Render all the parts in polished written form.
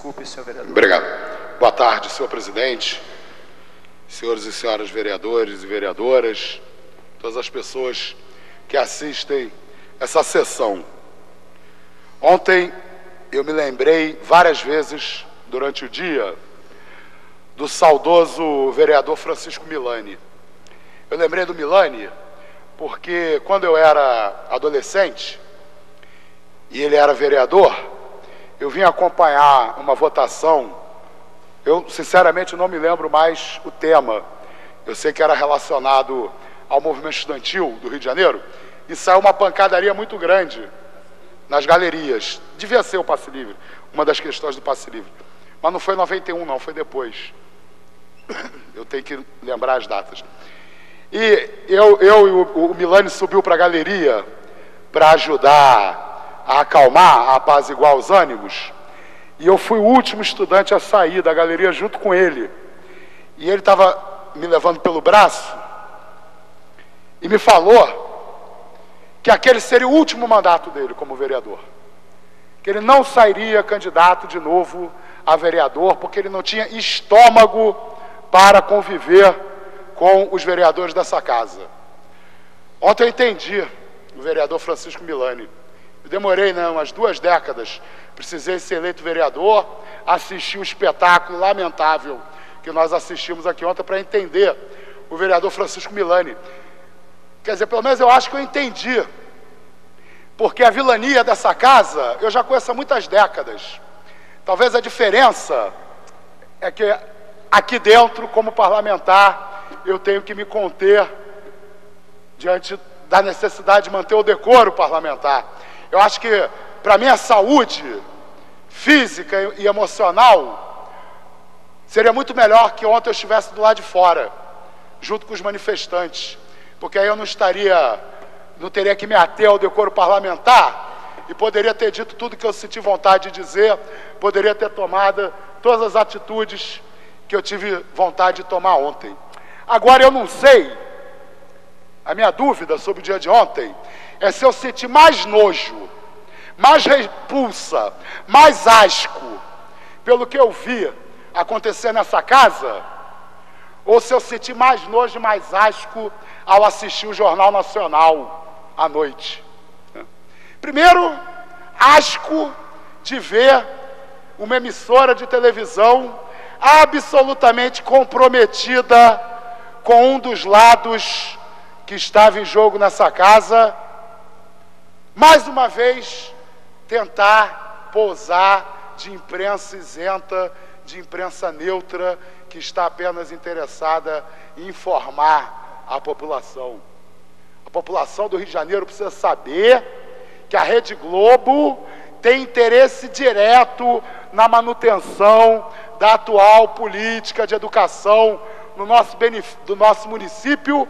Desculpe, senhor vereador. Obrigado. Boa tarde, senhor presidente, senhores e senhoras vereadores e vereadoras, todas as pessoas que assistem essa sessão. Ontem eu me lembrei várias vezes durante o dia do saudoso vereador Francisco Milani. Eu lembrei do Milani porque quando eu era adolescente e ele era vereador, eu vim acompanhar uma votação. Eu sinceramente não me lembro mais o tema. Eu sei que era relacionado ao movimento estudantil do Rio de Janeiro e saiu uma pancadaria muito grande nas galerias. Devia ser o passe livre, uma das questões do passe livre. Mas não foi em 91 não, foi depois. Eu tenho que lembrar as datas. E o Milani subiu para a galeria para ajudar a acalmar, a apaziguar os ânimos. E eu fui o último estudante a sair da galeria junto com ele. E ele estava me levando pelo braço e me falou que aquele seria o último mandato dele como vereador. Que ele não sairia candidato de novo a vereador, porque ele não tinha estômago para conviver com os vereadores dessa casa. Ontem eu entendi o vereador Francisco Milani. Eu demorei umas 2 décadas, precisei ser eleito vereador, assisti um espetáculo lamentável que nós assistimos aqui ontem para entender o vereador Francisco Milani. Quer dizer, pelo menos eu acho que eu entendi, porque a vilania dessa casa eu já conheço há muitas décadas. Talvez a diferença é que aqui dentro, como parlamentar, eu tenho que me conter diante da necessidade de manter o decoro parlamentar. Eu acho que, para a minha saúde física e emocional, seria muito melhor que ontem eu estivesse do lado de fora, junto com os manifestantes, porque aí eu não teria que me ater ao decoro parlamentar e poderia ter dito tudo que eu senti vontade de dizer, poderia ter tomado todas as atitudes que eu tive vontade de tomar ontem. Agora eu não sei, a minha dúvida sobre o dia de ontem é se eu senti mais nojo, mais repulsa, mais asco pelo que eu vi acontecer nessa casa, ou se eu senti mais nojo e mais asco ao assistir o Jornal Nacional à noite. Primeiro, asco de ver uma emissora de televisão absolutamente comprometida com um dos lados que estava em jogo nessa casa, mais uma vez tentar posar de imprensa isenta, de imprensa neutra, que está apenas interessada em informar a população. A população do Rio de Janeiro precisa saber que a Rede Globo tem interesse direto na manutenção da atual política de educação do nosso município,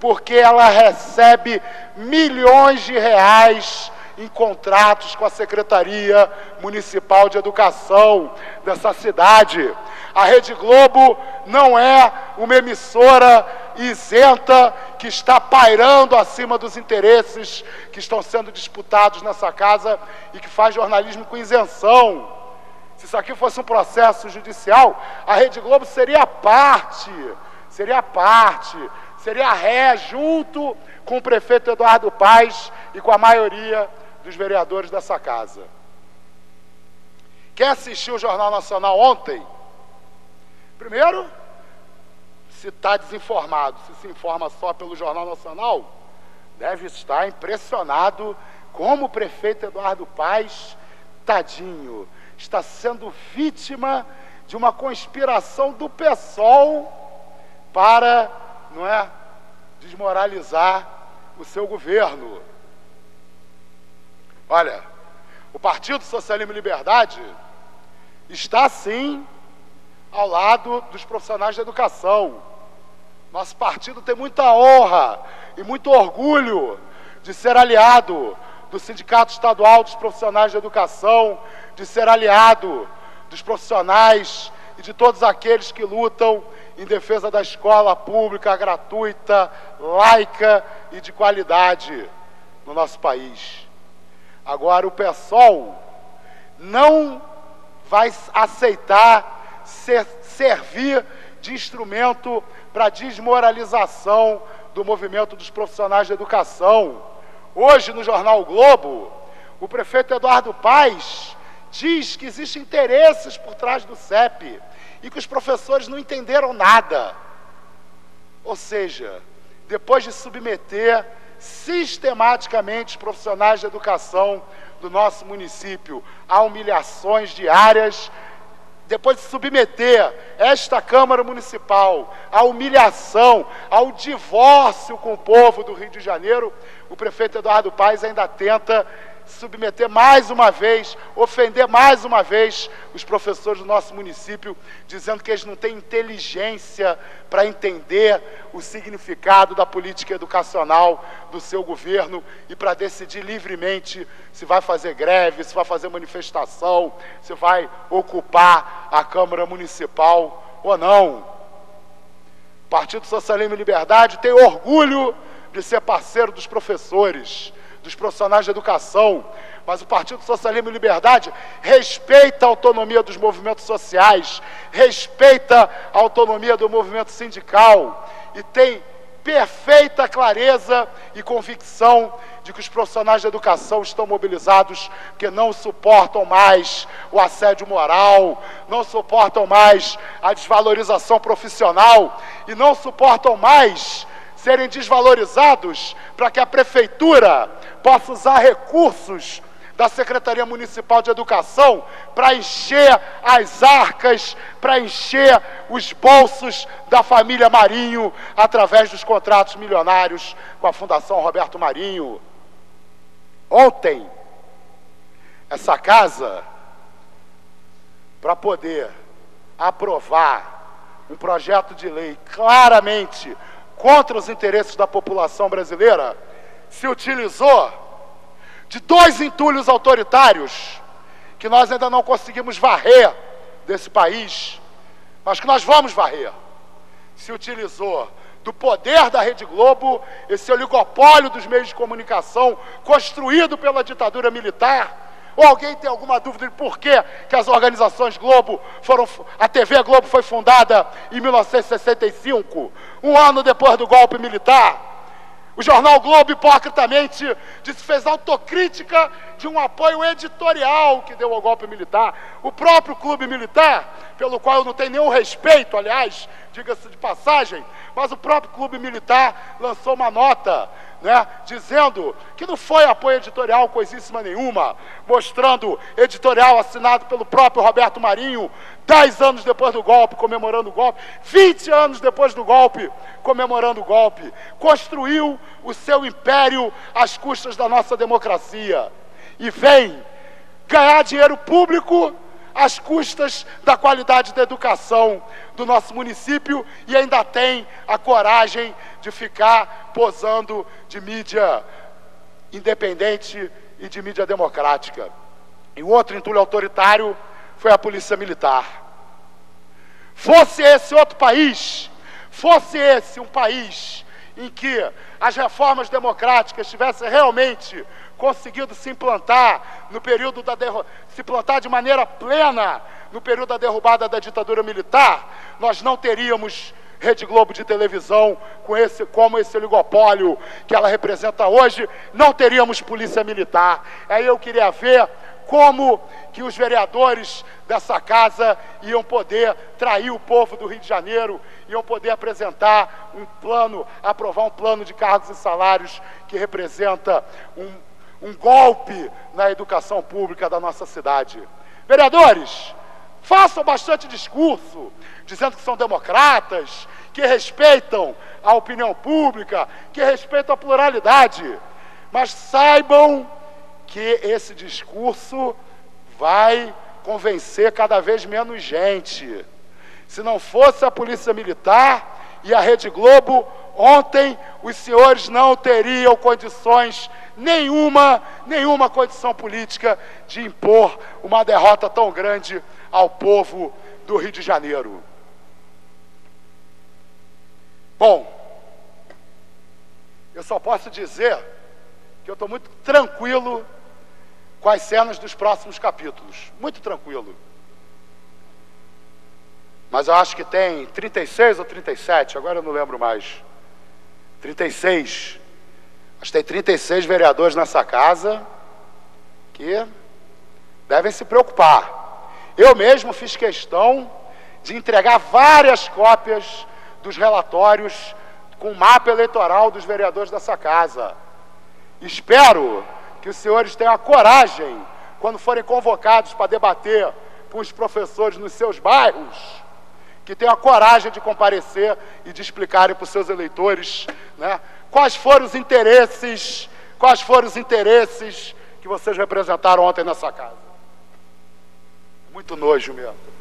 porque ela recebe milhões de reais em contratos com a Secretaria Municipal de Educação dessa cidade. A Rede Globo não é uma emissora isenta que está pairando acima dos interesses que estão sendo disputados nessa casa e que faz jornalismo com isenção. Se isso aqui fosse um processo judicial, a Rede Globo seria parte, seria ré junto com o prefeito Eduardo Paes e com a maioria dos vereadores dessa casa. Quem assistiu o Jornal Nacional ontem, primeiro, se está desinformado, se informa só pelo Jornal Nacional, deve estar impressionado como o prefeito Eduardo Paes, tadinho, está sendo vítima de uma conspiração do PSOL para, desmoralizar o seu governo. Olha, o Partido Socialismo e Liberdade está, sim, ao lado dos profissionais da educação. Nosso partido tem muita honra e muito orgulho de ser aliado do Sindicato Estadual dos Profissionais da Educação, de ser aliado dos profissionais e de todos aqueles que lutam em defesa da escola pública, gratuita, laica e de qualidade no nosso país. Agora, o PSOL não vai aceitar servir de instrumento para a desmoralização do movimento dos profissionais da educação. Hoje, no jornal o Globo, o prefeito Eduardo Paes diz que existem interesses por trás do CEP e que os professores não entenderam nada. Ou seja, depois de submeter sistematicamente os profissionais da educação do nosso município a humilhações diárias, depois de submeter esta Câmara Municipal à humilhação, ao divórcio com o povo do Rio de Janeiro, o prefeito Eduardo Paes ainda tenta submeter mais uma vez, ofender mais uma vez os professores do nosso município, dizendo que eles não têm inteligência para entender o significado da política educacional do seu governo e para decidir livremente se vai fazer greve, se vai fazer manifestação, se vai ocupar a Câmara Municipal ou não. O Partido Socialismo e Liberdade tem orgulho de ser parceiro dos professores, dos profissionais de educação, mas o Partido Socialismo e Liberdade respeita a autonomia dos movimentos sociais, respeita a autonomia do movimento sindical e tem perfeita clareza e convicção de que os profissionais de educação estão mobilizados porque não suportam mais o assédio moral, não suportam mais a desvalorização profissional e não suportam mais serem desvalorizados para que a prefeitura possa usar recursos da Secretaria Municipal de Educação para encher as arcas, para encher os bolsos da família Marinho através dos contratos milionários com a Fundação Roberto Marinho. Ontem, essa casa, para poder aprovar um projeto de lei claramente contra os interesses da população brasileira, se utilizou de 2 entulhos autoritários que nós ainda não conseguimos varrer desse país, mas que nós vamos varrer. Se utilizou do poder da Rede Globo, esse oligopólio dos meios de comunicação construído pela ditadura militar. Ou alguém tem alguma dúvida de por que as organizações Globo a TV Globo foi fundada em 1965, um ano depois do golpe militar? O jornal Globo, hipocritamente, fez autocrítica de um apoio editorial que deu ao golpe militar. O próprio clube militar, pelo qual eu não tenho nenhum respeito, aliás, diga-se de passagem, mas o próprio clube militar lançou uma nota, dizendo que não foi apoio editorial coisíssima nenhuma, mostrando editorial assinado pelo próprio Roberto Marinho, 10 anos depois do golpe, comemorando o golpe, 20 anos depois do golpe, comemorando o golpe. Construiu o seu império às custas da nossa democracia e vem ganhar dinheiro público às custas da qualidade da educação do nosso município e ainda tem a coragem de ficar posando de mídia independente e de mídia democrática. E o outro entulho autoritário foi a Polícia Militar. Fosse esse outro país, fosse esse um país em que as reformas democráticas tivessem realmente conseguido se implantar no período se implantar de maneira plena no período da derrubada da ditadura militar, nós não teríamos Rede Globo de televisão como esse oligopólio que ela representa hoje, não teríamos polícia militar. Aí eu queria ver como que os vereadores dessa casa iam poder trair o povo do Rio de Janeiro, iam poder apresentar um plano, aprovar um plano de cargos e salários que representa um golpe na educação pública da nossa cidade. Vereadores, façam bastante discurso, dizendo que são democratas, que respeitam a opinião pública, que respeitam a pluralidade, mas saibam que esse discurso vai convencer cada vez menos gente. Se não fosse a Polícia Militar e a Rede Globo, ontem os senhores não teriam condições nenhuma condição política de impor uma derrota tão grande ao povo do Rio de Janeiro. Bom, eu só posso dizer que eu estou muito tranquilo com as cenas dos próximos capítulos. Muito tranquilo. mas eu acho que tem 36 ou 37, agora eu não lembro mais. 36. Acho que tem 36 vereadores nessa casa que devem se preocupar. Eu mesmo fiz questão de entregar várias cópias dos relatórios com o mapa eleitoral dos vereadores dessa casa. Espero que os senhores tenham a coragem, quando forem convocados para debater com os professores nos seus bairros, que tenham a coragem de comparecer e de explicarem para os seus eleitores, né, quais foram os interesses que vocês representaram ontem nessa casa. Muito nojo mesmo.